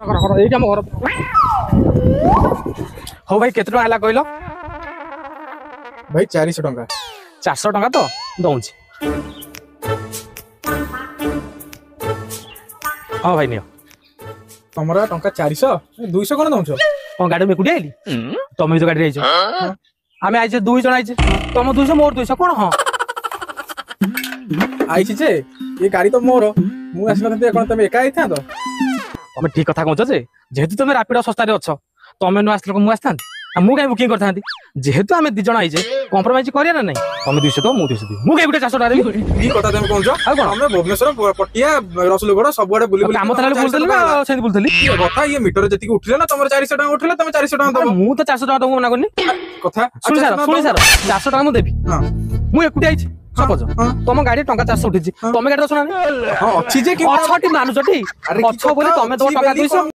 এইটা ଆମ ଘର। ହଉ ଭାଇ କେତେ ଟଙ୍କା ହେଲା କହିଲ? ଭାଇ 400 ଟଙ୍କା। 400 ଟଙ୍କା ତ ଦଉଛି। ହଁ ଭାଇ ନିଅ। ତମର ଟଙ୍କା 400 200 କଣ ଦଉଛ? କଣ ଗାଡି ମୁଁ ଏକୁଟିଆ ଆଇଲି? ତମେ ବି ତ ଗାଡିରେ ଆଇଛ। ଆମେ ଆଇଛେ 2 ଜଣ ଆଇଛେ। ତମ 200 ମୋର 200 କଣ? ହଁ ଆଇଛି ଯେ ଏ ଗାଡି ତ ମୋର, ମୁଁ ଆସିନଥାନ୍ତି କଣ ତମେ ଏକା ଆଇଥାନ୍ତ? ତମେ ଠିକ କଥା କହୁଛ ଯେ ଯେହେତୁ ତମେ ରାପିଡ ଶସ୍ତାରେ ଅଛ, ତମେ ନ ଆସିଲେ ମୁଁ ଆସିଥାନ୍ତି? ଆଉ ମୁଁ କାହିଁ ବୁକିଂ କରିଥାନ୍ତି? ଯେହେତୁ ଆମେ 2 ଜଣ ଆଇଛେ କମ୍ପ୍ରମାଇଜ କରିବା ନା ନାଇଁ? ତମେ 200 ଦବ, ମୁଁ 200 ଦେବି। ମୁଁ କାହିଁ ଗୋଟେ 400 ଟଙ୍କା ଦେବି? କି କଥା ତମେ କହୁଛ? ଆଉ କଣ? ତମେ ଭୁବନେଶ୍ୱର ପଟିଆ ରସୁଲଗଡ ସବୁଆଡେ ବୁଲି ବୁଲି କାମ ଥିଲା ବୁଲୁଥିଲି ନା ସେମିତି ବୁଲୁଥିଲି? କଥା ଇଏ ମିଟର ଯେତିକି ଉଠିଲେ ନା ତମର 400 ଟଙ୍କା ଉଠିଲେ ତମେ 400 ଟଙ୍କା ଦବ। ମୁଁ ତ 400 ଟଙ୍କା ତମକୁ ମନା କରୁନି। କଥା ଶୁଣି ସାର 400 ଟଙ୍କା ମୁଁ ଦେବି। ହଁ ମୁଁ ଏକୁଟିଆ ଆଇଛି ସପୋଜ, ହଁ। ତମ ଗାଡି ଟଙ୍କା 400 ଉଠିଛି, ତମେ ଗାଡି ଦଶ ନା? ହଁ ଅଛି ଯେ ଅଛଟି ମାନୁଛଟି? ଆରେ କି ଅଛ ବୋଲି କଥା ତମେ ଦବ ଅଛି ଟଙ୍କା ବୋଲି 200।